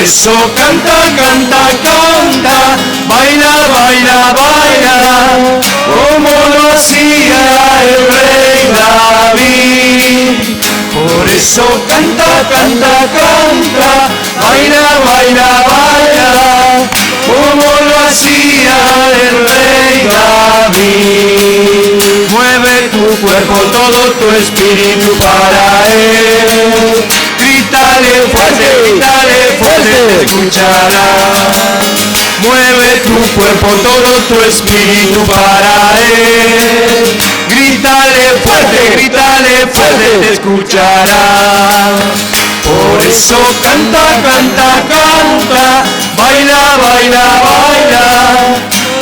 eso canta, canta, canta, baila, baila, baila, como lo hacía el rey David. Por eso canta, canta, canta, baila, baila, baila, como lo hacía el rey David. Mueve tu cuerpo, todo tu espíritu para él. Grítale fuerte, te escuchará. Mueve tu cuerpo, todo tu espíritu para él. Grítale fuerte, te escuchará. Por eso canta, canta, canta, baila, baila, baila,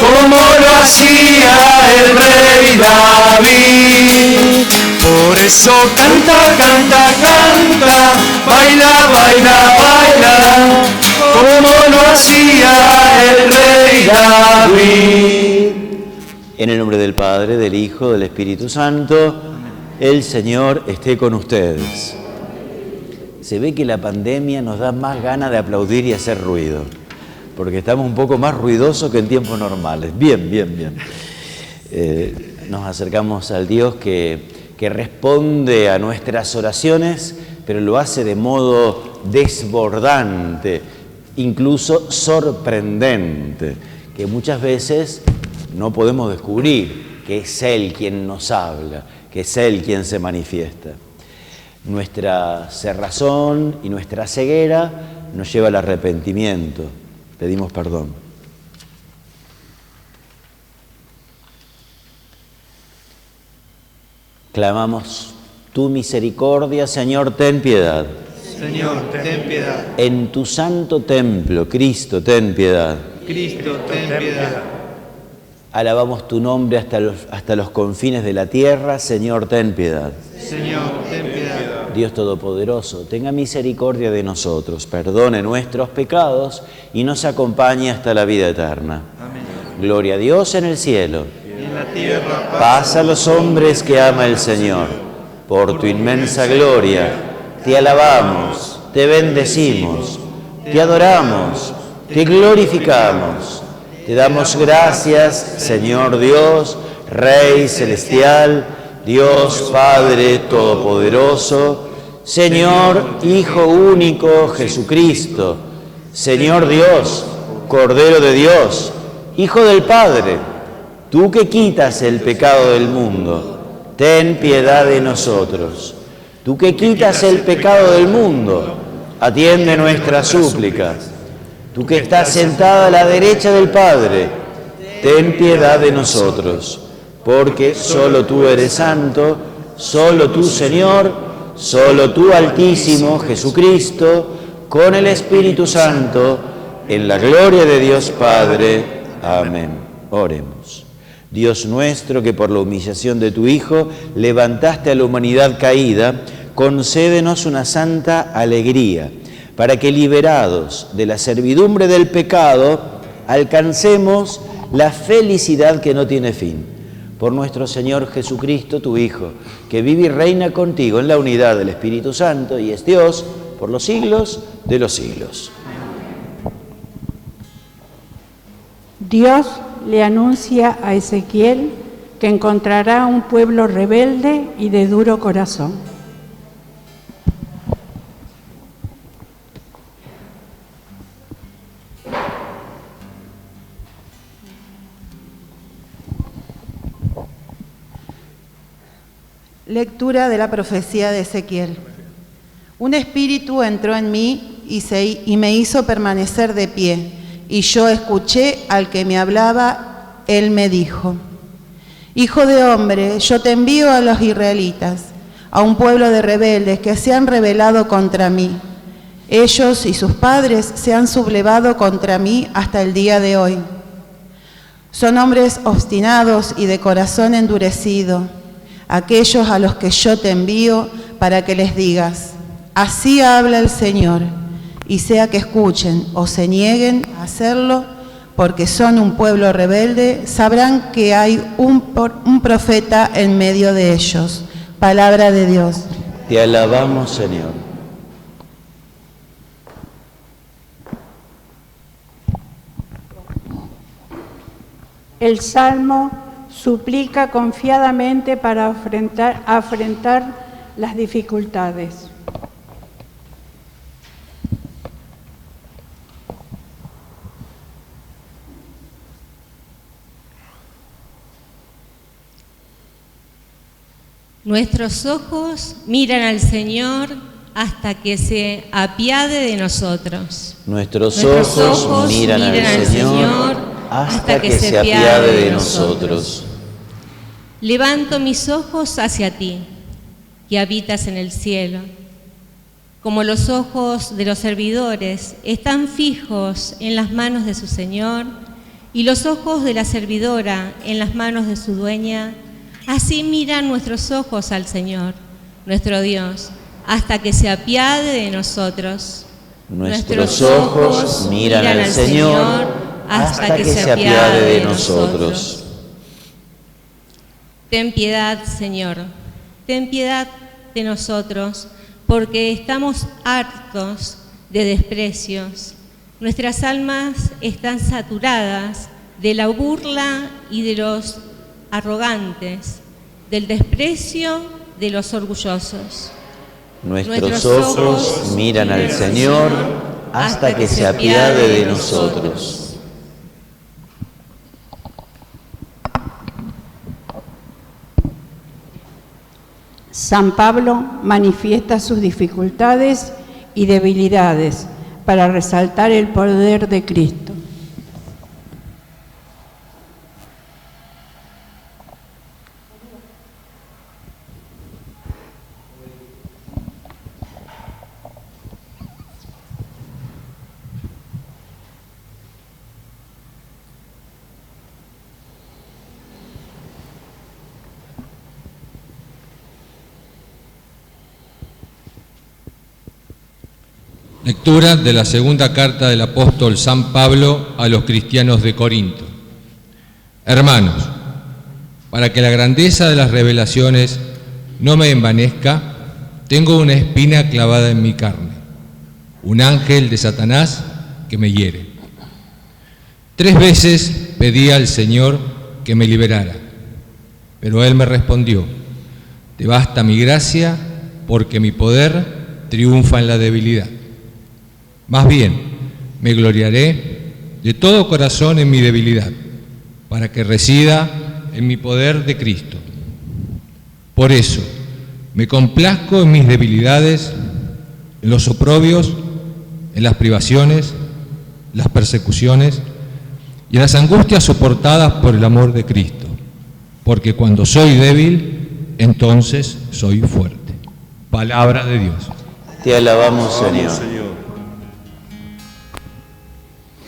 como lo hacía el rey David. Por eso canta, canta, canta, baila, baila, baila, como lo hacía el rey David. En el nombre del Padre, del Hijo, del Espíritu Santo, el Señor esté con ustedes. Se ve que la pandemia nos da más ganas de aplaudir y hacer ruido, porque estamos un poco más ruidosos que en tiempos normales. Bien, bien, bien. Nos acercamos al Dios que responde a nuestras oraciones, pero lo hace de modo desbordante, incluso sorprendente, que muchas veces no podemos descubrir que es Él quien nos habla, que es Él quien se manifiesta. Nuestra cerrazón y nuestra ceguera nos lleva al arrepentimiento. Pedimos perdón. Clamamos, tu misericordia, Señor, ten piedad. Señor, ten piedad. En tu santo templo, Cristo, ten piedad. Cristo, ten piedad. Alabamos tu nombre hasta los confines de la tierra, Señor, ten piedad. Señor, ten piedad. Dios Todopoderoso, tenga misericordia de nosotros, perdone nuestros pecados y nos acompañe hasta la vida eterna. Amén. Gloria a Dios en el cielo. Y en la tierra Paz a los hombres que ama el Señor. Por tu inmensa gloria, te alabamos, te bendecimos, te adoramos, te glorificamos. Te damos gracias, Señor Dios, Rey celestial, Dios Padre todopoderoso, Señor Hijo único Jesucristo, Señor Dios, Cordero de Dios, Hijo del Padre, tú que quitas el pecado del mundo, ten piedad de nosotros. Tú que quitas el pecado del mundo, atiende nuestras súplicas. Tú que estás sentada a la derecha del Padre, ten piedad de nosotros, porque solo tú eres santo, solo tú, Señor, solo tú, Altísimo Jesucristo, con el Espíritu Santo, en la gloria de Dios Padre. Amén. Oremos. Dios nuestro, que por la humillación de tu Hijo levantaste a la humanidad caída, concédenos una santa alegría, para que, liberados de la servidumbre del pecado, alcancemos la felicidad que no tiene fin. Por nuestro Señor Jesucristo, tu Hijo, que vive y reina contigo en la unidad del Espíritu Santo y es Dios por los siglos de los siglos. Dios le anuncia a Ezequiel que encontrará un pueblo rebelde y de duro corazón. Lectura de la profecía de Ezequiel. Un espíritu entró en mí y me hizo permanecer de pie, y yo escuché al que me hablaba. Él me dijo: Hijo de hombre, yo te envío a los israelitas, a un pueblo de rebeldes que se han rebelado contra mí. Ellos y sus padres se han sublevado contra mí hasta el día de hoy. Son hombres obstinados y de corazón endurecido, aquellos a los que yo te envío para que les digas: así habla el Señor, y sea que escuchen o se nieguen a hacerlo, porque son un pueblo rebelde, sabrán que hay un profeta en medio de ellos. Palabra de Dios. Te alabamos, Señor. El Salmo suplica confiadamente para afrontar las dificultades. Nuestros ojos miran al Señor hasta que se apiade de nosotros. Nuestros ojos miran al Señor hasta que se apiade de nosotros. Levanto mis ojos hacia ti, que habitas en el cielo. Como los ojos de los servidores están fijos en las manos de su Señor, y los ojos de la servidora en las manos de su dueña, así miran nuestros ojos al Señor, nuestro Dios, hasta que se apiade de nosotros. Nuestros ojos miran al Señor hasta que se apiade de nosotros. Ten piedad, Señor, ten piedad de nosotros, porque estamos hartos de desprecios. Nuestras almas están saturadas de la burla y de los arrogantes, del desprecio de los orgullosos. Nuestros ojos miran al Señor hasta que se apiade de nosotros. San Pablo manifiesta sus dificultades y debilidades para resaltar el poder de Cristo. Lectura de la segunda carta del apóstol San Pablo a los cristianos de Corinto. Hermanos, para que la grandeza de las revelaciones no me envanezca, tengo una espina clavada en mi carne, un ángel de Satanás que me hiere. 3 veces pedí al Señor que me liberara, pero Él me respondió: te basta mi gracia, porque mi poder triunfa en la debilidad. Más bien, me gloriaré de todo corazón en mi debilidad, para que resida en mi poder de Cristo. Por eso, me complazco en mis debilidades, en los oprobios, en las privaciones, las persecuciones y en las angustias soportadas por el amor de Cristo, porque cuando soy débil, entonces soy fuerte. Palabra de Dios. Te alabamos, Señor.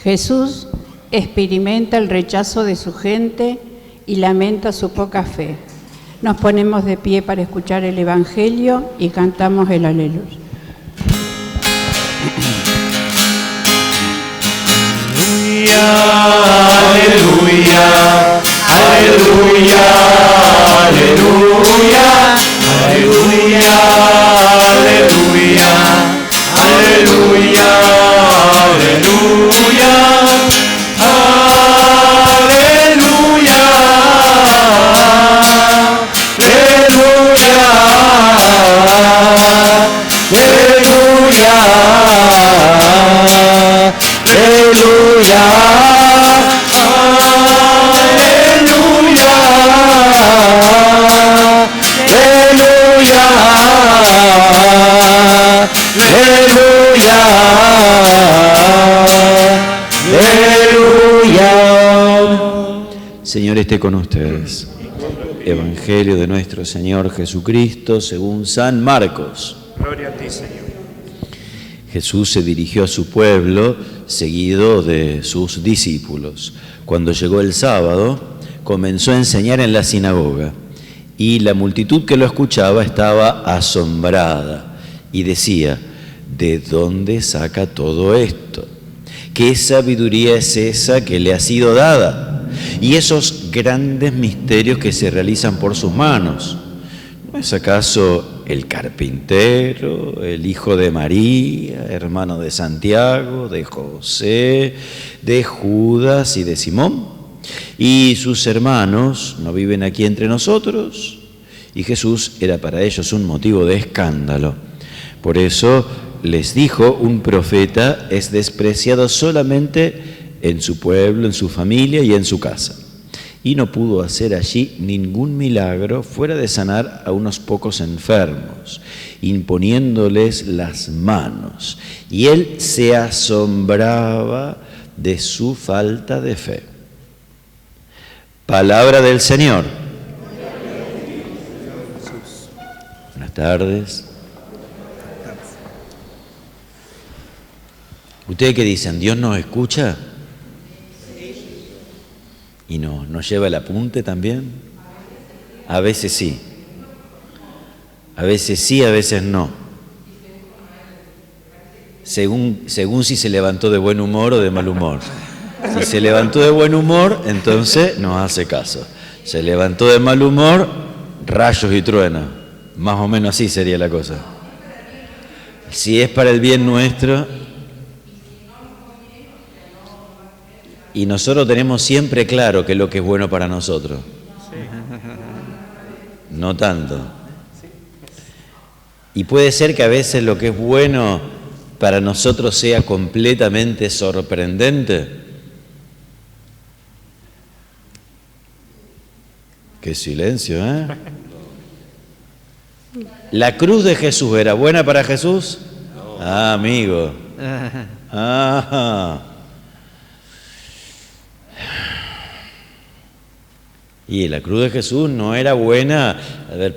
Jesús experimenta el rechazo de su gente y lamenta su poca fe. Nos ponemos de pie para escuchar el Evangelio y cantamos el Aleluya. Aleluya, aleluya, aleluya, aleluya, aleluya, aleluya, aleluya, aleluya, aleluya, Señor esté con ustedes. Evangelio de nuestro Señor Jesucristo según San Marcos. Gloria a ti, Señor. Jesús se dirigió a su pueblo, seguido de sus discípulos. Cuando llegó el sábado, comenzó a enseñar en la sinagoga, y la multitud que lo escuchaba estaba asombrada y decía: ¿de dónde saca todo esto? ¿Qué sabiduría es esa que le ha sido dada? Y esos grandes misterios que se realizan por sus manos. ¿No es acaso el carpintero, el hijo de María, hermano de Santiago, de José, de Judas y de Simón? Y sus hermanos no viven aquí entre nosotros, y Jesús era para ellos un motivo de escándalo. Por eso les dijo: un profeta es despreciado solamente en su pueblo, en su familia y en su casa. Y no pudo hacer allí ningún milagro fuera de sanar a unos pocos enfermos, imponiéndoles las manos. Y él se asombraba de su falta de fe. Palabra del Señor. Buenas tardes. ¿Ustedes qué dicen? ¿Dios nos escucha? ¿Y nos lleva el apunte también? A veces sí. A veces sí, a veces no. Según si se levantó de buen humor o de mal humor. Si se levantó de buen humor, entonces nos hace caso. Se levantó de mal humor, rayos y truenos. Más o menos así sería la cosa. Si es para el bien nuestro. Y nosotros tenemos siempre claro qué es lo que es bueno para nosotros. No tanto. Y puede ser que a veces lo que es bueno para nosotros sea completamente sorprendente. Qué silencio, ¿eh? ¿La cruz de Jesús era buena para Jesús? Ah, amigo. Ah. Y la cruz de Jesús no era buena,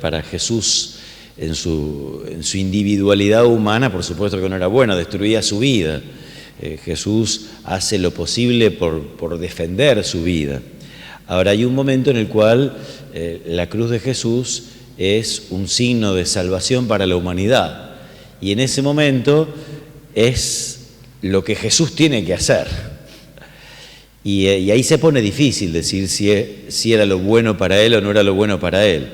para Jesús en su individualidad humana, por supuesto que no era buena, destruía su vida. Jesús hace lo posible por defender su vida. Ahora hay un momento en el cual la cruz de Jesús es un signo de salvación para la humanidad. Y en ese momento es lo que Jesús tiene que hacer. Y ahí se pone difícil decir si era lo bueno para él o no era lo bueno para él.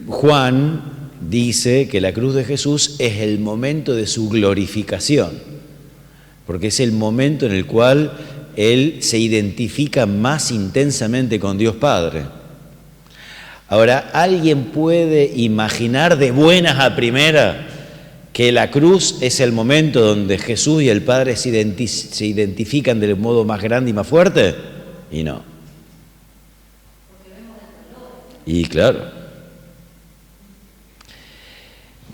Juan dice que la cruz de Jesús es el momento de su glorificación, porque es el momento en el cual él se identifica más intensamente con Dios Padre. Ahora, ¿alguien puede imaginar de buenas a primera que la cruz es el momento donde Jesús y el Padre se identifican del modo más grande y más fuerte? Y no. Y claro.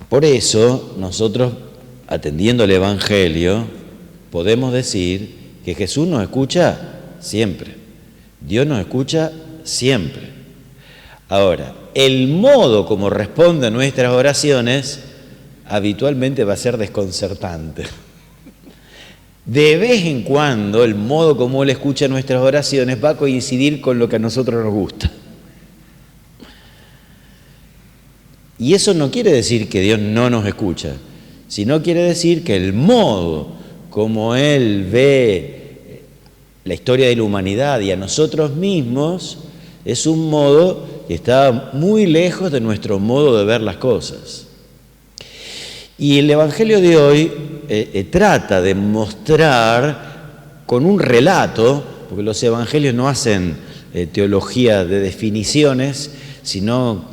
Por eso, nosotros, atendiendo al Evangelio, podemos decir que Jesús nos escucha siempre. Dios nos escucha siempre. Ahora, el modo como responde a nuestras oraciones habitualmente va a ser desconcertante. De vez en cuando, el modo como Él escucha nuestras oraciones va a coincidir con lo que a nosotros nos gusta. Y eso no quiere decir que Dios no nos escucha, sino quiere decir que el modo como Él ve la historia de la humanidad y a nosotros mismos es un modo que está muy lejos de nuestro modo de ver las cosas. Y el Evangelio de hoy trata de mostrar con un relato, porque los Evangelios no hacen teología de definiciones, sino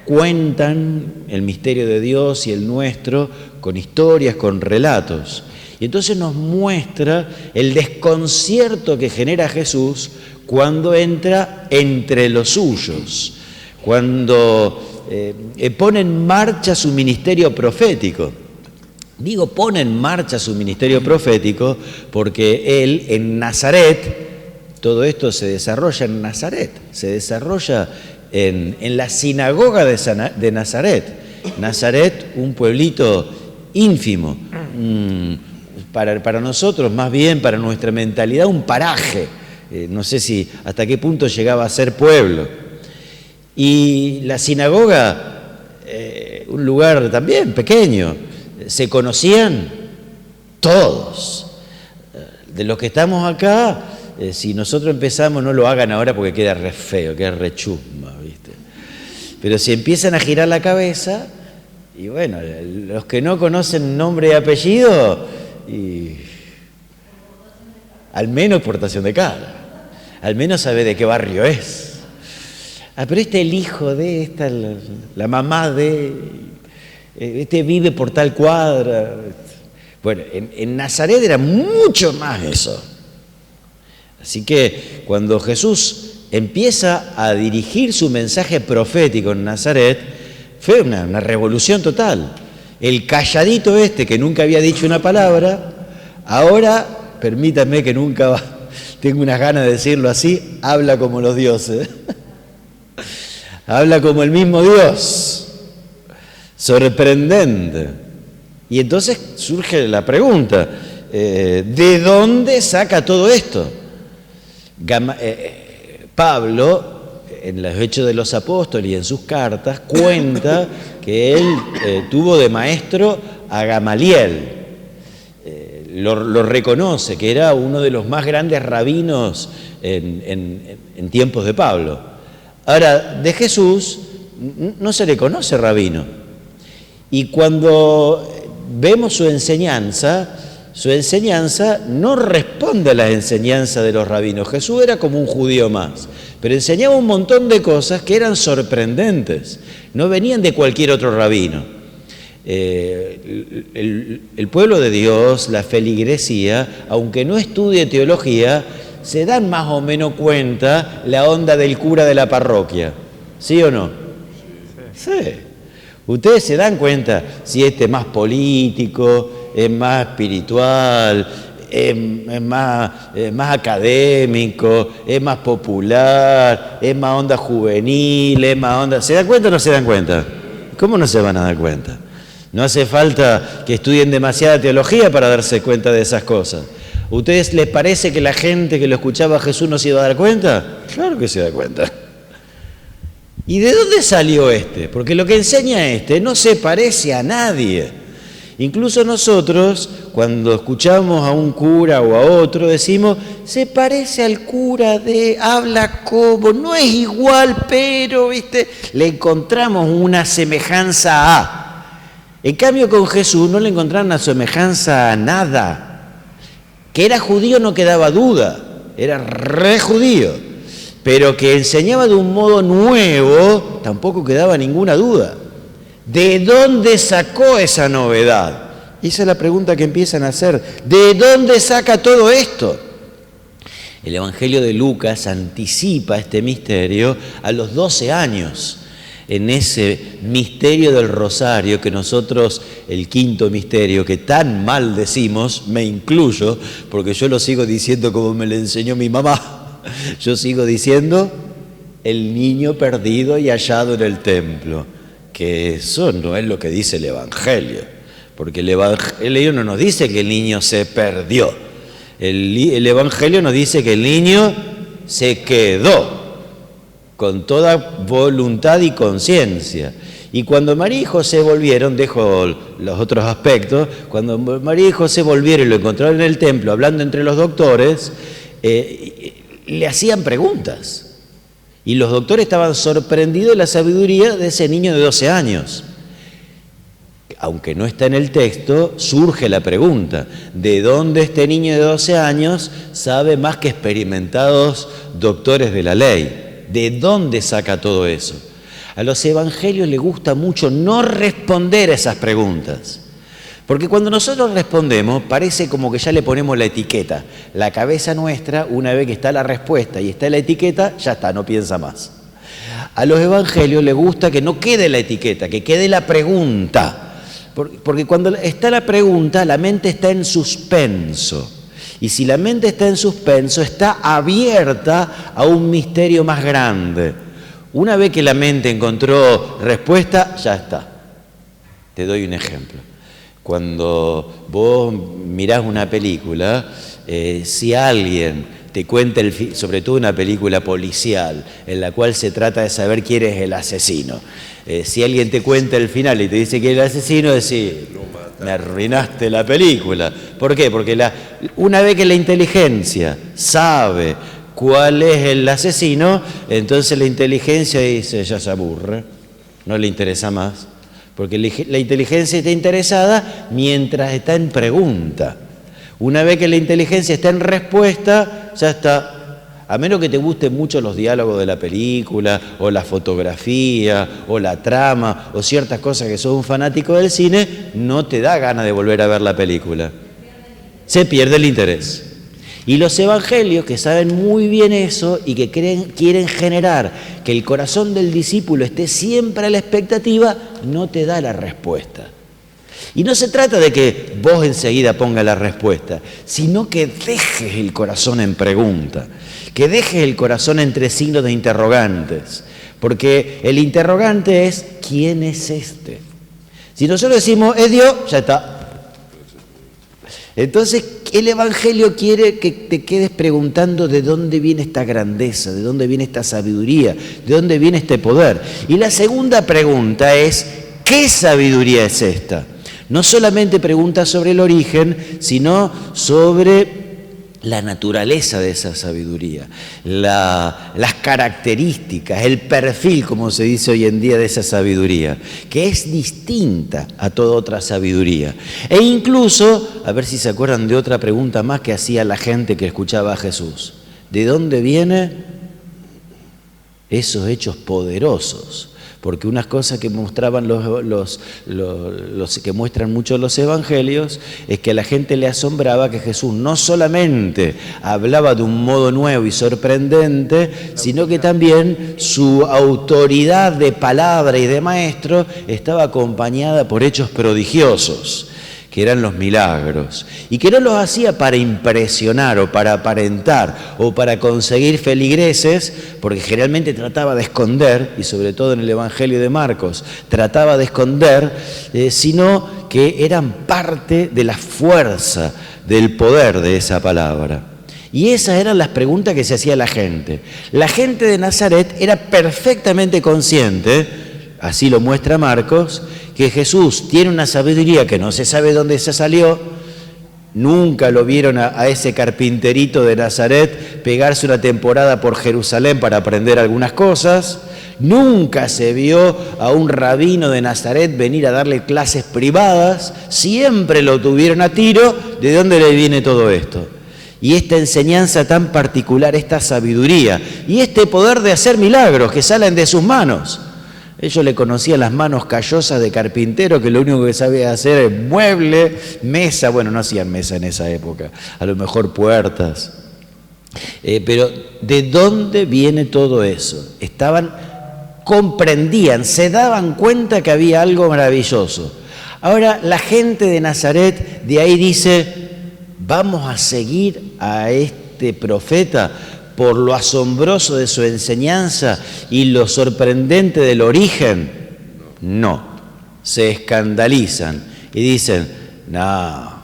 cuentan el misterio de Dios y el nuestro con historias, con relatos. Y entonces nos muestra el desconcierto que genera Jesús cuando entra entre los suyos, cuando pone en marcha su ministerio profético. Digo, pone en marcha su ministerio profético porque él en Nazaret, todo esto se desarrolla en Nazaret, se desarrolla en la sinagoga de Nazaret. Nazaret, un pueblito ínfimo, para nosotros, más bien para nuestra mentalidad, un paraje. No sé si hasta qué punto llegaba a ser pueblo. Y la sinagoga, un lugar también pequeño, se conocían todos. De los que estamos acá, si nosotros empezamos, no lo hagan ahora porque queda re feo, queda re chusma, ¿viste? Pero si empiezan a girar la cabeza, y bueno, los que no conocen nombre y apellido, y al menos portación de cara. al menos sabe de qué barrio es. Pero este el hijo de, esta la mamá de, este vive por tal cuadra. Bueno, en Nazaret era mucho más eso. Así que cuando Jesús empieza a dirigir su mensaje profético en Nazaret, fue una revolución total. El calladito este que nunca había dicho una palabra, ahora, permítanme que nunca tengo unas ganas de decirlo así, habla como los dioses. Habla como el mismo Dios. Sorprendente. Y entonces surge la pregunta, ¿de dónde saca todo esto? Pablo, en los Hechos de los Apóstoles y en sus cartas, cuenta que él tuvo de maestro a Gamaliel. Lo reconoce, que era uno de los más grandes rabinos en tiempos de Pablo. Ahora, de Jesús no se le conoce rabino. Y cuando vemos su enseñanza no responde a las enseñanzas de los rabinos. Jesús era como un judío más, pero enseñaba un montón de cosas que eran sorprendentes, no venían de cualquier otro rabino. El pueblo de Dios, la feligresía, aunque no estudie teología, se dan más o menos cuenta la onda del cura de la parroquia, ¿sí o no? Sí. Ustedes se dan cuenta si este es más político, es más espiritual, es más académico, es más popular, es más onda juvenil, es más onda... ¿Se dan cuenta o no se dan cuenta? ¿Cómo no se van a dar cuenta? No hace falta que estudien demasiada teología para darse cuenta de esas cosas. ¿Ustedes les parece que la gente que lo escuchaba a Jesús no se iba a dar cuenta? Claro que se da cuenta. ¿Y de dónde salió este? Porque lo que enseña este no se parece a nadie. Incluso nosotros, cuando escuchamos a un cura o a otro, decimos, se parece al cura de, habla como, no es igual, pero, ¿viste? Le encontramos una semejanza a. En cambio, con Jesús no le encontraron una semejanza a nada. Que era judío no quedaba duda, era re judío, pero que enseñaba de un modo nuevo tampoco quedaba ninguna duda. ¿De dónde sacó esa novedad? Esa es la pregunta que empiezan a hacer. ¿De dónde saca todo esto? El Evangelio de Lucas anticipa este misterio a los 12 años. En ese misterio del rosario que nosotros, el quinto misterio, que tan mal decimos, me incluyo, porque yo lo sigo diciendo como me lo enseñó mi mamá. Yo sigo diciendo, el niño perdido y hallado en el templo. Que eso no es lo que dice el Evangelio, porque el Evangelio no nos dice que el niño se perdió. El Evangelio nos dice que el niño se quedó con toda voluntad y conciencia. Y cuando María y José volvieron, dejo los otros aspectos, cuando María y José volvieron y lo encontraron en el templo, hablando entre los doctores, le hacían preguntas. Y los doctores estaban sorprendidos de la sabiduría de ese niño de 12 años. Aunque no está en el texto, surge la pregunta, ¿de dónde este niño de 12 años sabe más que experimentados doctores de la ley? ¿De dónde saca todo eso? A los evangelios les gusta mucho no responder a esas preguntas. Porque cuando nosotros respondemos, parece como que ya le ponemos la etiqueta. La cabeza nuestra, una vez que está la respuesta y está la etiqueta, ya está, no piensa más. A los evangelios les gusta que no quede la etiqueta, que quede la pregunta. Porque cuando está la pregunta, la mente está en suspenso. Y si la mente está en suspenso, está abierta a un misterio más grande. Una vez que la mente encontró respuesta, ya está. Te doy un ejemplo. Cuando vos mirás una película, si alguien te cuenta sobre todo una película policial, en la cual se trata de saber quién es el asesino, si alguien te cuenta el final y te dice que es el asesino, decís, me arruinaste la película. ¿Por qué? Porque una vez que la inteligencia sabe cuál es el asesino, entonces la inteligencia dice, ya se aburre, no le interesa más. Porque la inteligencia está interesada mientras está en pregunta. Una vez que la inteligencia está en respuesta, ya está. A menos que te gusten mucho los diálogos de la película, o la fotografía, o la trama, o ciertas cosas que sos un fanático del cine, no te da ganas de volver a ver la película. Se pierde el interés. Y los evangelios, que saben muy bien eso y que quieren generar que el corazón del discípulo esté siempre a la expectativa, no te da la respuesta. Y no se trata de que vos enseguida pongas la respuesta, sino que dejes el corazón en pregunta, que dejes el corazón entre signos de interrogantes, porque el interrogante es, ¿quién es este? Si nosotros decimos, es Dios, ya está. Entonces, el Evangelio quiere que te quedes preguntando de dónde viene esta grandeza, de dónde viene esta sabiduría, de dónde viene este poder. Y la segunda pregunta es, ¿qué sabiduría es esta? No solamente pregunta sobre el origen, sino sobre la naturaleza de esa sabiduría, las características, el perfil, como se dice hoy en día, de esa sabiduría, que es distinta a toda otra sabiduría. E incluso, a ver si se acuerdan de otra pregunta más que hacía la gente que escuchaba a Jesús. ¿De dónde vienen esos hechos poderosos? Porque unas cosas que mostraban los que muestran mucho los evangelios es que a la gente le asombraba que Jesús no solamente hablaba de un modo nuevo y sorprendente, sino que también su autoridad de palabra y de maestro estaba acompañada por hechos prodigiosos, que eran los milagros, y que no los hacía para impresionar o para aparentar o para conseguir feligreses, porque generalmente trataba de esconder, y sobre todo en el Evangelio de Marcos, trataba de esconder, sino que eran parte de la fuerza, del poder de esa palabra. Y esas eran las preguntas que se hacía la gente. La gente de Nazaret era perfectamente consciente, así lo muestra Marcos, que Jesús tiene una sabiduría que no se sabe dónde se salió. Nunca lo vieron a ese carpinterito de Nazaret pegarse una temporada por Jerusalén para aprender algunas cosas. Nunca se vio a un rabino de Nazaret venir a darle clases privadas. Siempre lo tuvieron a tiro. ¿De dónde le viene todo esto? Y esta enseñanza tan particular, esta sabiduría y este poder de hacer milagros que salen de sus manos. Ellos le conocían las manos callosas de carpintero, que lo único que sabía hacer es mueble, mesa. Bueno, no hacían mesa en esa época, a lo mejor puertas. Pero ¿de dónde viene todo eso? Comprendían, se daban cuenta que había algo maravilloso. Ahora, la gente de Nazaret de ahí dice, vamos a seguir a este profeta por lo asombroso de su enseñanza y lo sorprendente del origen. No, se escandalizan y dicen, no,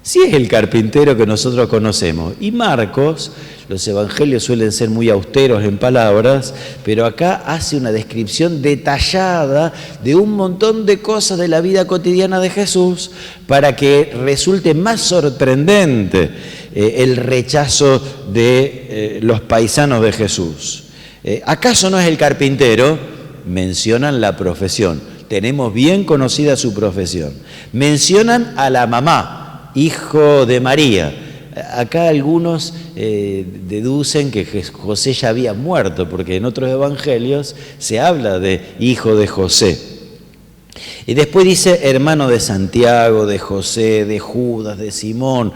si es el carpintero que nosotros conocemos. Y Marcos, los evangelios suelen ser muy austeros en palabras, pero acá hace una descripción detallada de un montón de cosas de la vida cotidiana de Jesús para que resulte más sorprendente el rechazo de los paisanos de Jesús. ¿Acaso no es el carpintero? Mencionan la profesión. Tenemos bien conocida su profesión. Mencionan a la mamá, hijo de María. Acá algunos deducen que José ya había muerto, porque en otros evangelios se habla de hijo de José. Y después dice hermano de Santiago, de José, de Judas, de Simón.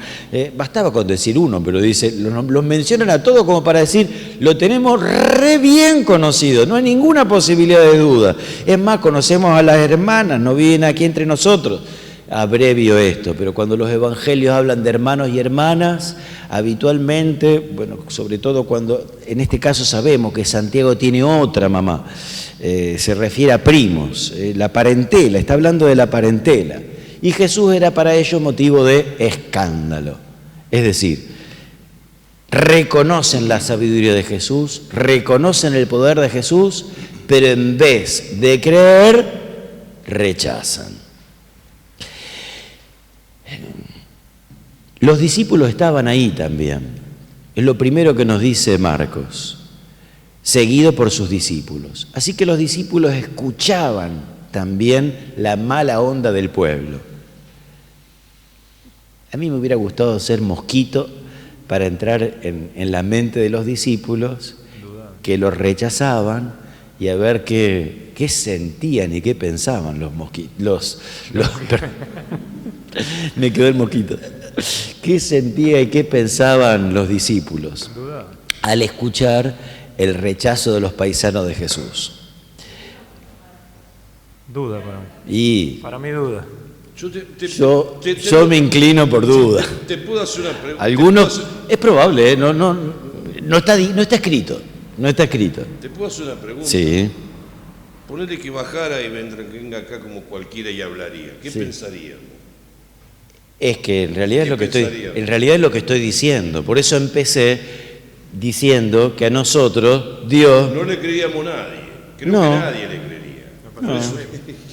Bastaba con decir uno, pero dice, los mencionan a todos como para decir, lo tenemos re bien conocido, no hay ninguna posibilidad de duda. Es más, conocemos a las hermanas, no viven aquí entre nosotros. Abrevio esto, pero cuando los evangelios hablan de hermanos y hermanas, habitualmente, bueno, sobre todo cuando en este caso sabemos que Santiago tiene otra mamá, se refiere a primos, la parentela, está hablando de la parentela. Y Jesús era para ellos motivo de escándalo. Es decir, reconocen la sabiduría de Jesús, reconocen el poder de Jesús, pero en vez de creer, rechazan. Los discípulos estaban ahí también. Es lo primero que nos dice Marcos, seguido por sus discípulos. Así que los discípulos escuchaban también la mala onda del pueblo. A mí me hubiera gustado ser mosquito para entrar en la mente de los discípulos que los rechazaban y a ver qué sentían y qué pensaban los mosquitos. Me quedó el mosquito. ¿Qué sentía y qué pensaban los discípulos al escuchar el rechazo de los paisanos de Jesús? Duda para mí. Y Para mí duda. yo me inclino por duda. Te puedo hacer una pregunta. Algunos, es probable, ¿eh? No está escrito. No está escrito. ¿Te puedo hacer una pregunta? Sí. Ponele que bajara y venga acá como cualquiera y hablaría. ¿Qué Sí. pensaríamos? Es que en realidad es ¿Qué lo que pensarían? estoy diciendo. Por eso empecé diciendo que a nosotros Dios No le creíamos a nadie. Creo No. que nadie le creería. Por eso,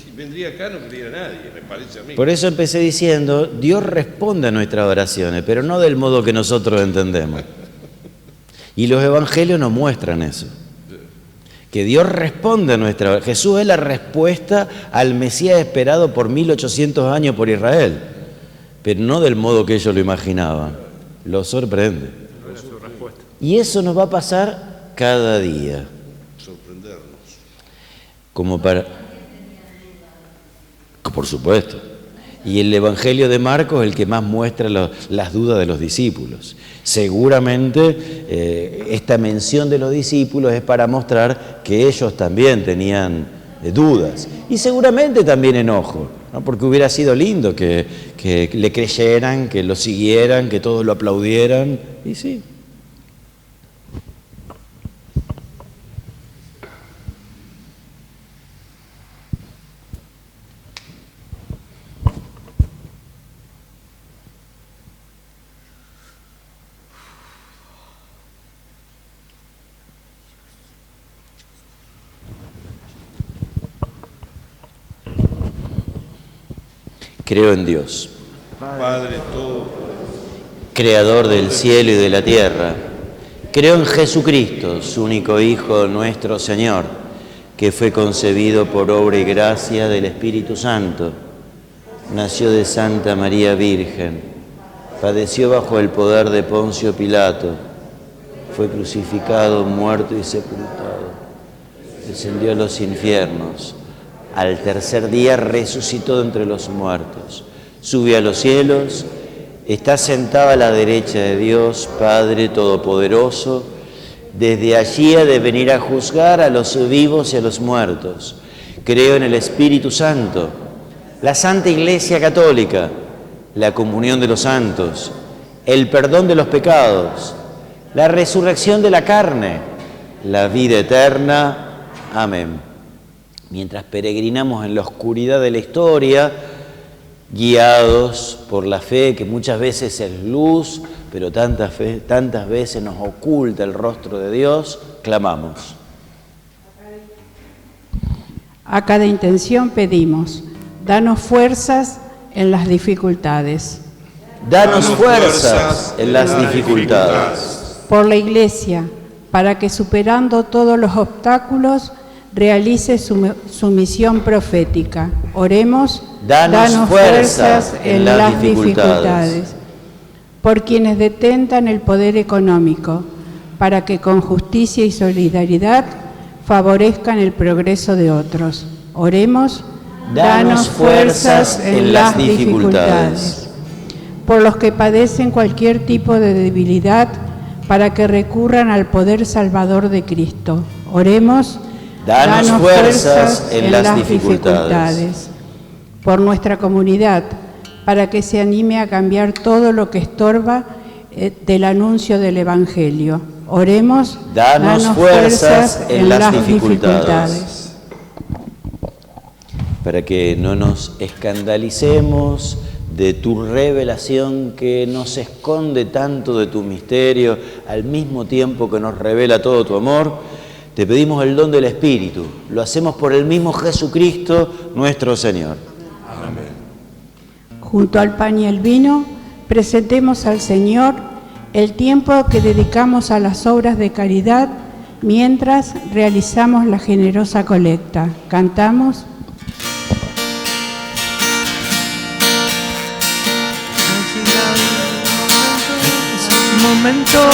si vendría acá no creería a nadie, me parece a mí. Por eso empecé diciendo, Dios responde a nuestras oraciones, pero no del modo que nosotros entendemos. Y los evangelios nos muestran eso. Que Dios responde a nuestras oraciones. Jesús es la respuesta al Mesías esperado por 1800 años por Israel, pero no del modo que ellos lo imaginaban. Lo sorprende. Y eso nos va a pasar cada día. Sorprendernos. Como para... Por supuesto. Y el Evangelio de Marcos es el que más muestra las dudas de los discípulos. Seguramente esta mención de los discípulos es para mostrar que ellos también tenían dudas. Y seguramente también enojo, ¿no? Porque hubiera sido lindo que le creyeran, que lo siguieran, que todos lo aplaudieran. Y sí. Creo en Dios, Padre todo, Creador del cielo y de la tierra. Creo en Jesucristo, su único Hijo, nuestro Señor, que fue concebido por obra y gracia del Espíritu Santo. Nació de Santa María Virgen, padeció bajo el poder de Poncio Pilato, fue crucificado, muerto y sepultado, descendió a los infiernos. Al tercer día resucitó de entre los muertos, subió a los cielos, está sentado a la derecha de Dios, Padre Todopoderoso. Desde allí ha de venir a juzgar a los vivos y a los muertos. Creo en el Espíritu Santo, la Santa Iglesia Católica, la comunión de los santos, el perdón de los pecados, la resurrección de la carne, la vida eterna. Amén. Mientras peregrinamos en la oscuridad de la historia, guiados por la fe que muchas veces es luz, pero tantas veces nos oculta el rostro de Dios, clamamos. A cada intención pedimos, danos fuerzas en las dificultades. Danos fuerzas en las dificultades. Por la Iglesia, para que superando todos los obstáculos, realice su misión profética. Oremos, Danos fuerzas en las dificultades. Por quienes detentan el poder económico, para que con justicia y solidaridad favorezcan el progreso de otros. Oremos, Danos fuerzas en las dificultades. Por los que padecen cualquier tipo de debilidad, para que recurran al poder salvador de Cristo. Oremos, Danos fuerzas en las dificultades. Por nuestra comunidad, para que se anime a cambiar todo lo que estorba del anuncio del Evangelio. Oremos, Danos fuerzas en las dificultades. Para que no nos escandalicemos de tu revelación que nos esconde tanto de tu misterio, al mismo tiempo que nos revela todo tu amor, te pedimos el don del Espíritu. Lo hacemos por el mismo Jesucristo, nuestro Señor. amén. Junto al pan y el vino, presentemos al Señor el tiempo que dedicamos a las obras de caridad mientras realizamos la generosa colecta. Cantamos. momento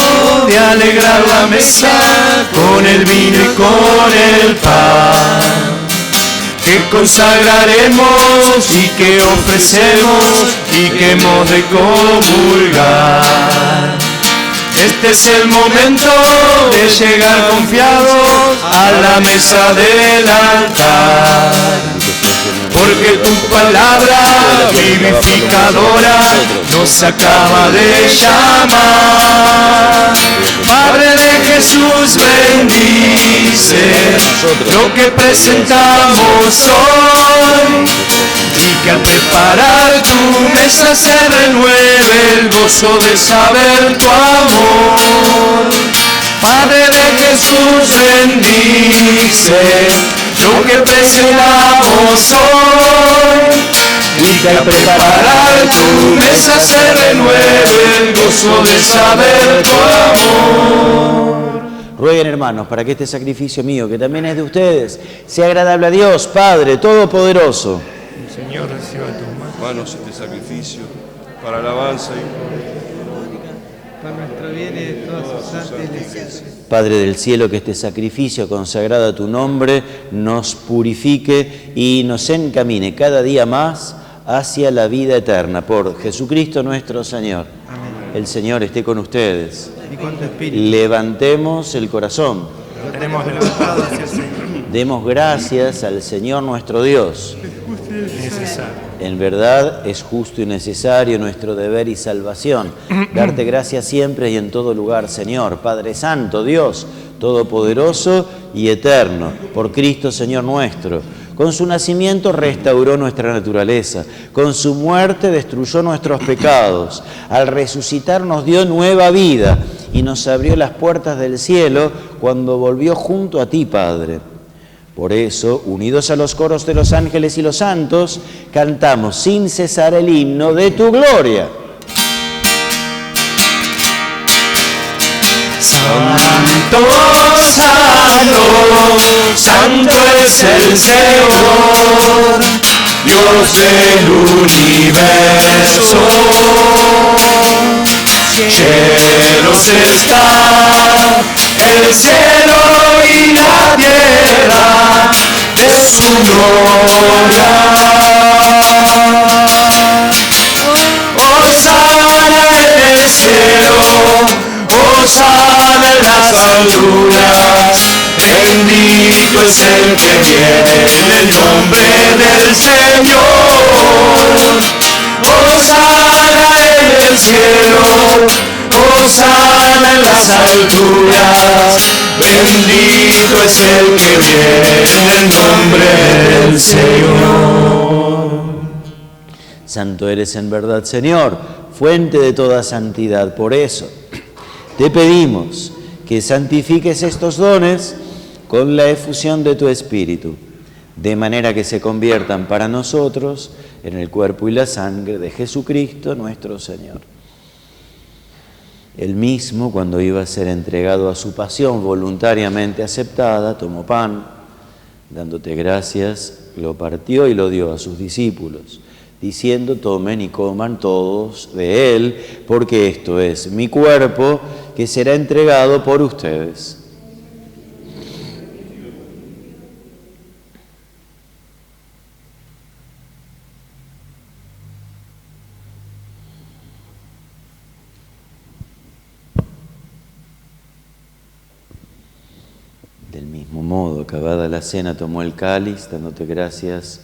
de alegrar la mesa con el vino y con el pan, que consagraremos y que ofrecemos y que hemos de comulgar. Este es el momento de llegar confiados a la mesa del altar, porque tu palabra vivificadora nos acaba de llamar. Padre de Jesús, bendice lo que presentamos hoy, y que al preparar tu mesa se renueve el gozo de saber tu amor. Padre de Jesús, bendice lo que presentamos hoy, y que al preparar tu mesa se renueve el gozo de saber tu amor. Rueguen, hermanos, para que este sacrificio mío, que también es de ustedes, sea agradable a Dios, Padre Todopoderoso. Señor, reciba de tus Manos este sacrificio para alabanza y para nuestro bien y de toda su santa iglesia. Padre del cielo, que este sacrificio consagrado a tu nombre nos purifique y nos encamine cada día más hacia la vida eterna. Por Jesucristo nuestro Señor. Amén. El Señor esté con ustedes. Y con tu espíritu. Levantemos el corazón. Lo tenemos levantado hacia el Señor. Demos gracias al Señor nuestro Dios. Necesario. En verdad es justo y necesario nuestro deber y salvación. Darte gracias siempre y en todo lugar, Señor, Padre Santo, Dios, Todopoderoso y Eterno, por Cristo Señor nuestro. Con su nacimiento restauró nuestra naturaleza, con su muerte destruyó nuestros pecados, al resucitar nos dio nueva vida y nos abrió las puertas del cielo cuando volvió junto a ti, Padre. Por eso, unidos a los coros de los ángeles y los santos, cantamos sin cesar el himno de tu gloria. Santo, santo, santo es el Señor, Dios del universo. Cielos está el cielo y la tierra de su gloria. Hosana en el cielo, hosana en las alturas, bendito es el que viene en el nombre del Señor. Hosana en el cielo, hosana en las alturas, bendito es el que viene en el nombre del Señor. Santo eres en verdad, Señor, fuente de toda santidad. Por eso te pedimos que santifiques estos dones con la efusión de tu Espíritu, de manera que se conviertan para nosotros en el cuerpo y la sangre de Jesucristo nuestro Señor. Él mismo, cuando iba a ser entregado a su pasión voluntariamente aceptada, tomó pan, dándote gracias, lo partió y lo dio a sus discípulos, diciendo: tomen y coman todos de él, porque esto es mi cuerpo que será entregado por ustedes. Del mismo modo, acabada la cena, tomó el cáliz, dándote gracias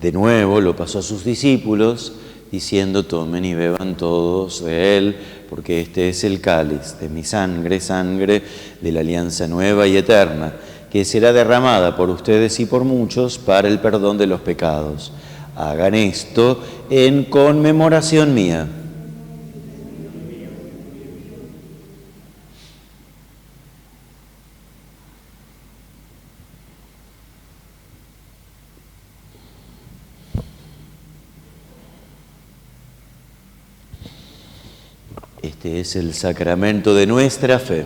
de nuevo, lo pasó a sus discípulos, diciendo: tomen y beban todos de él, porque este es el cáliz de mi sangre, sangre de la alianza nueva y eterna, que será derramada por ustedes y por muchos para el perdón de los pecados. Hagan esto en conmemoración mía. Este es el sacramento de nuestra fe.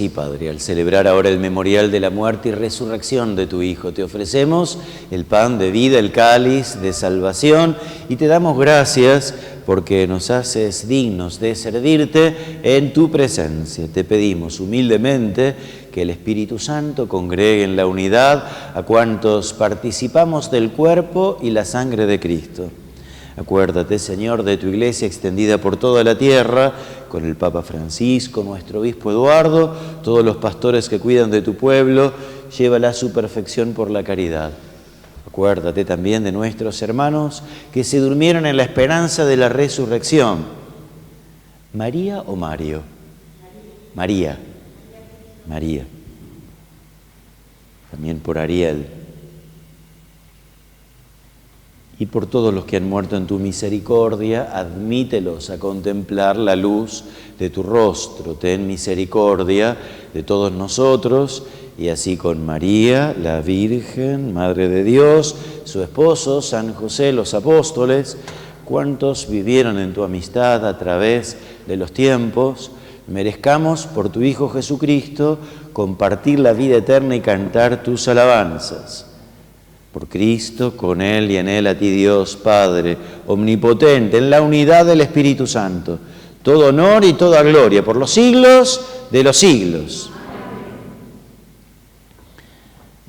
así, Padre, al celebrar ahora el memorial de la muerte y resurrección de tu Hijo, te ofrecemos el pan de vida, el cáliz de salvación, y te damos gracias porque nos haces dignos de servirte en tu presencia. Te pedimos humildemente que el Espíritu Santo congregue en la unidad a cuantos participamos del cuerpo y la sangre de Cristo. Acuérdate, Señor, de tu Iglesia extendida por toda la tierra, con el Papa Francisco, nuestro Obispo Eduardo, todos los pastores que cuidan de tu pueblo, llévala a su perfección por la caridad. Acuérdate también de nuestros hermanos que se durmieron en la esperanza de la resurrección. ¿María o Mario? María. María. También por Ariel. Y por todos los que han muerto en tu misericordia, admítelos a contemplar la luz de tu rostro. Ten misericordia de todos nosotros, y así con María, la Virgen, Madre de Dios, su esposo, San José, los apóstoles, cuantos vivieron en tu amistad a través de los tiempos, merezcamos por tu Hijo Jesucristo compartir la vida eterna y cantar tus alabanzas. Por Cristo, con Él y en Él, a ti Dios, Padre, omnipotente, en la unidad del Espíritu Santo, todo honor y toda gloria, por los siglos de los siglos.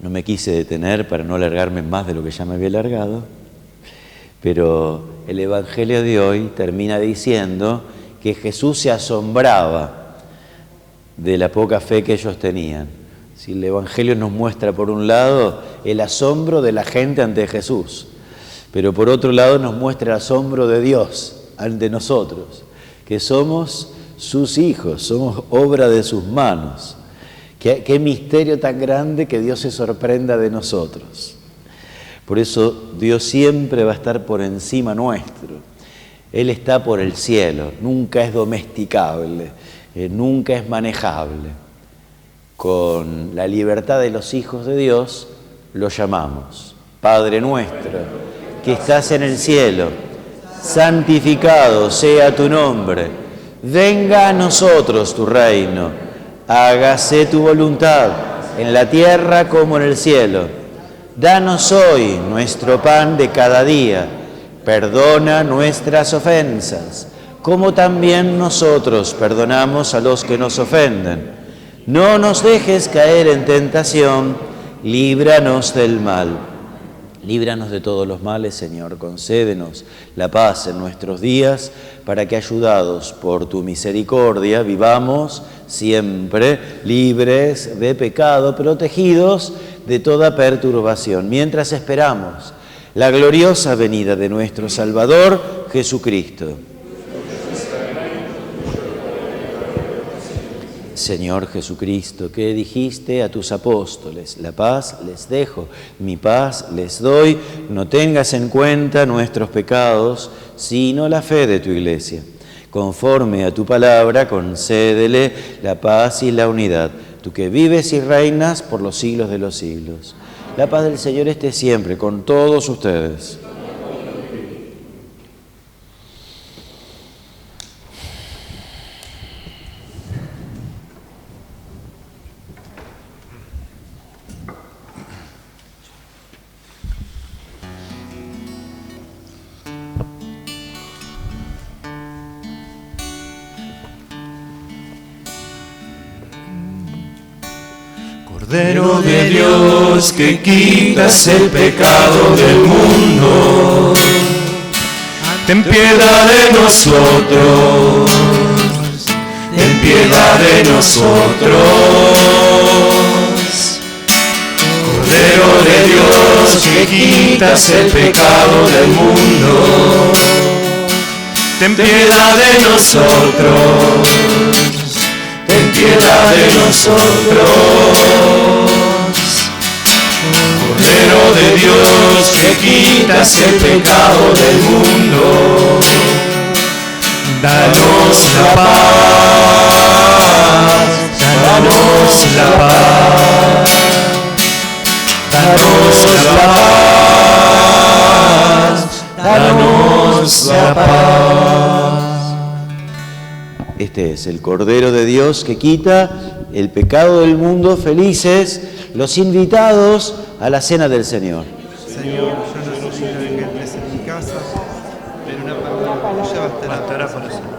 No me quise detener para no alargarme más de lo que ya me había alargado, pero el Evangelio de hoy termina diciendo que Jesús se asombraba de la poca fe que ellos tenían. Si el Evangelio nos muestra, por un lado, el asombro de la gente ante Jesús, pero por otro lado nos muestra el asombro de Dios ante nosotros, que somos sus hijos, somos obra de sus manos. Qué misterio tan grande que Dios se sorprenda de nosotros. Por eso Dios siempre va a estar por encima nuestro. Él está por el cielo, nunca es domesticable, nunca es manejable. Con la libertad de los hijos de Dios lo llamamos. Padre nuestro, que estás en el cielo, santificado sea tu nombre. Venga a nosotros tu reino. Hágase tu voluntad, en la tierra como en el cielo. Danos hoy nuestro pan de cada día. Perdona nuestras ofensas, como también nosotros perdonamos a los que nos ofenden. No nos dejes caer en tentación, líbranos del mal. Líbranos de todos los males, Señor. Concédenos la paz en nuestros días, para que, ayudados por tu misericordia, vivamos siempre libres de pecado, protegidos de toda perturbación, mientras esperamos la gloriosa venida de nuestro Salvador, Jesucristo. Señor Jesucristo, que dijiste a tus apóstoles: la paz les dejo, mi paz les doy, no tengas en cuenta nuestros pecados, sino la fe de tu Iglesia. Conforme a tu palabra, concédele la paz y la unidad, tú que vives y reinas por los siglos de los siglos. La paz del Señor esté siempre con todos ustedes. Cordero de Dios, que quitas el pecado del mundo, ten piedad de nosotros, ten piedad de nosotros. Cordero de Dios, que quitas el pecado del mundo, ten piedad de nosotros, ten piedad de nosotros. Cordero de Dios, que quitas el pecado del mundo, danos la paz, danos la paz, danos la paz, danos la paz. Este es el Cordero de Dios que quita el pecado del mundo, felices los invitados a la cena del Señor. Señor, yo no soy digno de que entres en mi casa, pero una palabra tuya bastará para siempre.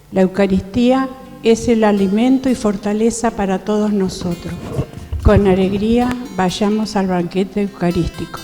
La Eucaristía es el alimento y fortaleza para todos nosotros. Con alegría vayamos al banquete eucarístico.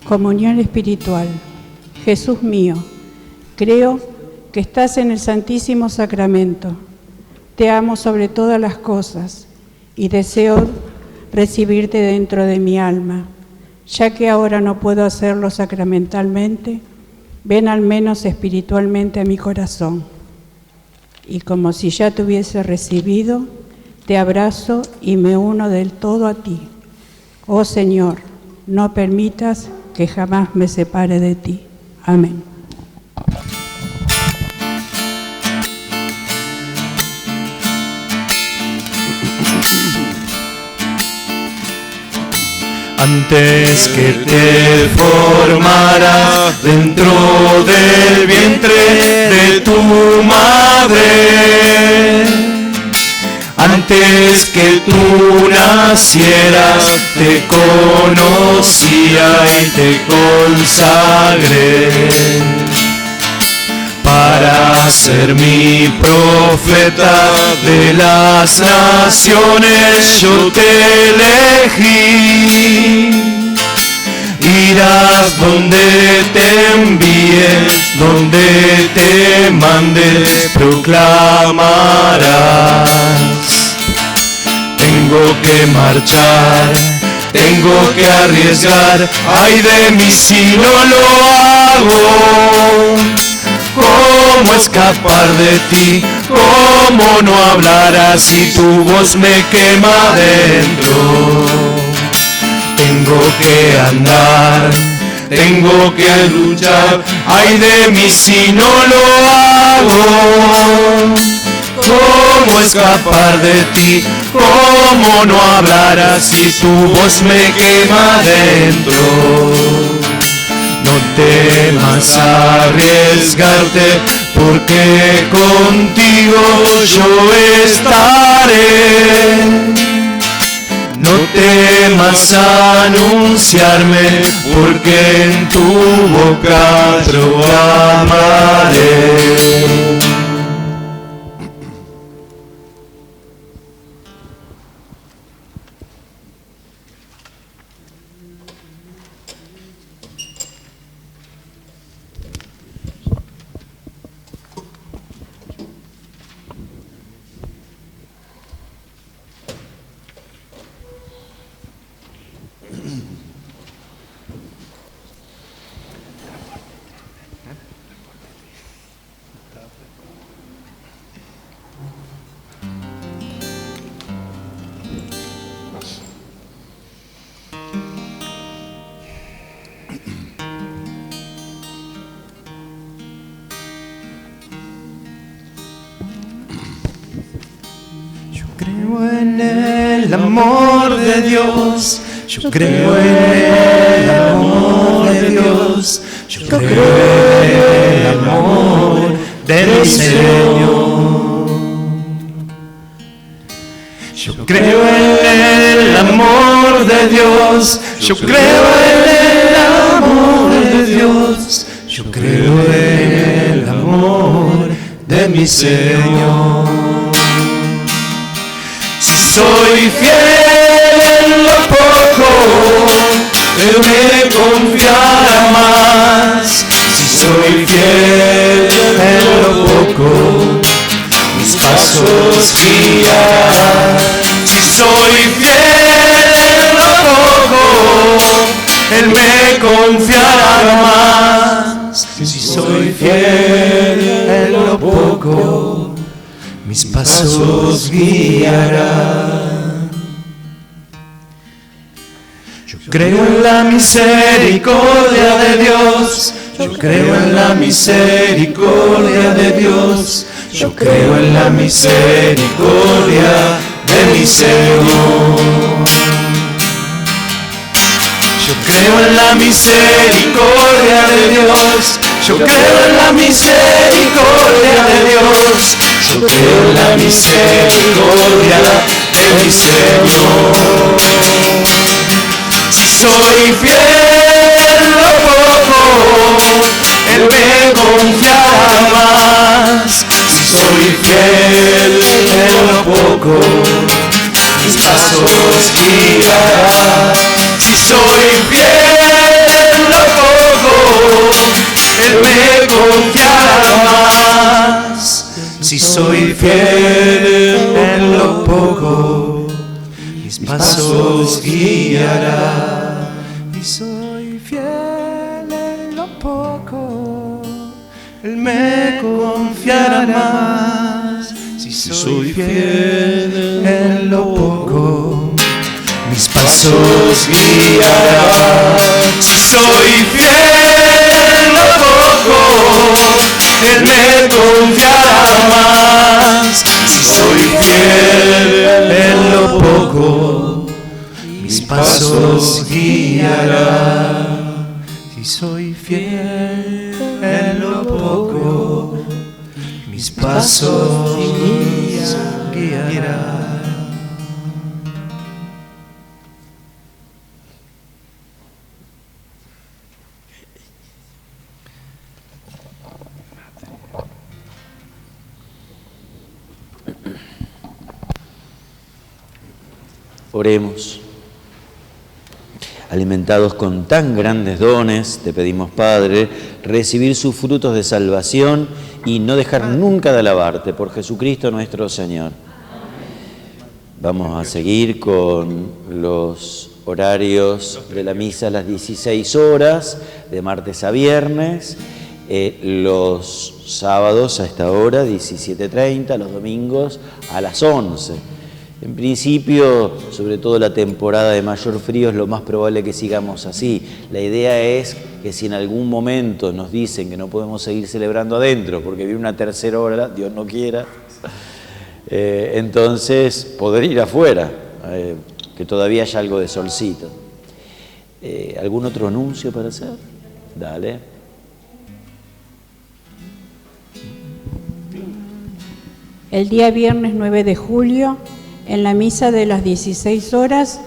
Comunión espiritual. Jesús mío, creo que estás en el Santísimo Sacramento. Te amo sobre todas las cosas y deseo recibirte dentro de mi alma. Ya que ahora no puedo hacerlo sacramentalmente, ven al menos espiritualmente a mi corazón. Y como si ya te hubiese recibido, te abrazo y me uno del todo a ti. Oh Señor, no permitas que jamás me separe de ti. Amén. Antes que te formara dentro del vientre de tu madre, antes que tú nacieras, te conocía y te consagré para ser mi profeta de las naciones. Yo te elegí, irás donde te envíes, donde te mandes, proclamarás. Tengo que marchar, tengo que arriesgar, ay de mí si no lo hago. ¿Cómo escapar de ti? ¿Cómo no hablar si tu voz me quema dentro? Tengo que andar, tengo que luchar, ay de mí si no lo hago. ¿Cómo escapar de ti? ¿Cómo no hablar si tu voz me quema dentro? No temas arriesgarte, porque contigo yo estaré. No temas anunciarme, porque en tu boca proclamaré. Creo en el amor de Dios, yo creo en el amor de Dios, yo creo en el amor de mi Señor. Yo creo en el amor de Dios, yo creo en el amor de Dios, yo creo en el amor de mi Señor. Soy fiel en lo poco, pero me confiará más. Si soy fiel en lo poco, mis pasos guiará. Si soy fiel en lo poco, Él me confiará más. Si soy fiel en lo poco, mis pasos guiará. Yo creo en la misericordia de Dios, yo creo en la misericordia de Dios, yo creo en la misericordia de mi Señor. Yo creo en la misericordia de Dios, yo creo en la misericordia de Dios, yo creo en la misericordia de mi Señor. Si soy fiel en lo poco, Él me confiará más. Si soy fiel en lo poco, mis pasos guiará. Si soy fiel en lo poco, Él me confiará más. Si soy fiel en lo poco, mis pasos guiará. Si soy fiel en lo poco, Él me confiará más. Si soy fiel en lo poco, mis pasos guiará. Si soy fiel en lo poco, Él me confiará más. Si soy fiel en lo poco, mis pasos guiará. Si soy fiel en lo poco, mis pasos guiará. Oremos. Alimentados con tan grandes dones, te pedimos, Padre, recibir sus frutos de salvación y no dejar nunca de alabarte, por Jesucristo nuestro Señor. Vamos a seguir con los horarios de la misa a las 16 horas, de martes a viernes, los sábados a esta hora, 17:30, los domingos a las 11. En principio, sobre todo la temporada de mayor frío, es lo más probable que sigamos así. La idea es que si en algún momento nos dicen que no podemos seguir celebrando adentro porque viene una tercera hora, Dios no quiera, entonces poder ir afuera, que todavía haya algo de solcito. ¿Algún otro anuncio para hacer? Dale. El día viernes 9 de julio, en la misa de las 16 horas,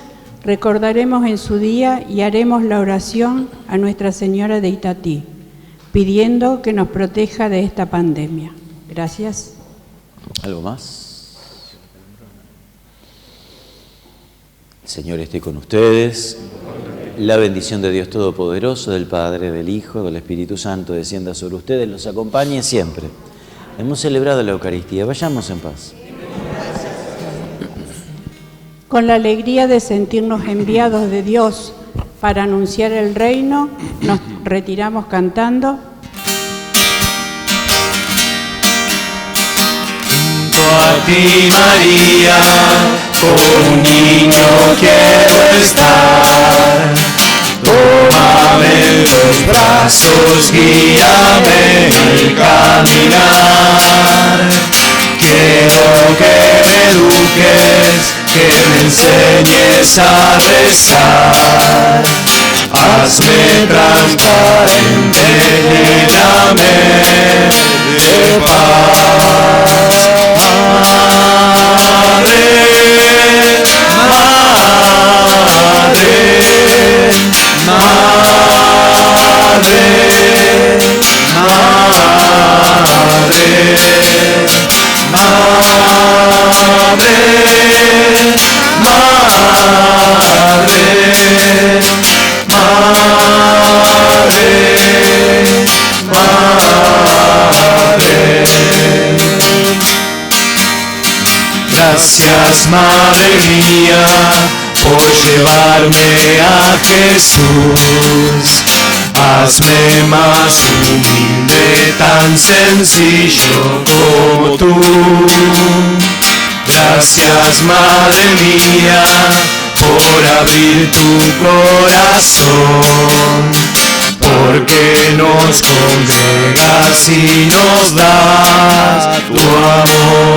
recordaremos en su día y haremos la oración a Nuestra Señora de Itatí, pidiendo que nos proteja de esta pandemia. Gracias. ¿Algo más? El Señor esté con ustedes. La bendición de Dios Todopoderoso, del Padre, del Hijo, del Espíritu Santo, descienda sobre ustedes, los acompañe siempre. Hemos celebrado la Eucaristía. Vayamos en paz. Con la alegría de sentirnos enviados de Dios para anunciar el reino, nos retiramos cantando. Junto a ti, María, con un niño quiero estar. Tómame en los brazos, guíame al caminar. Quiero que me eduques, que me enseñes a rezar. Hazme transparente, lléname de paz. Madre, madre, madre, madre, madre, madre, madre, madre. Gracias, Madre mía, por llevarme a Jesús. Hazme más humilde, tan sencillo como tú. Gracias, Madre mía, por abrir tu corazón, porque nos congregas y nos das tu amor.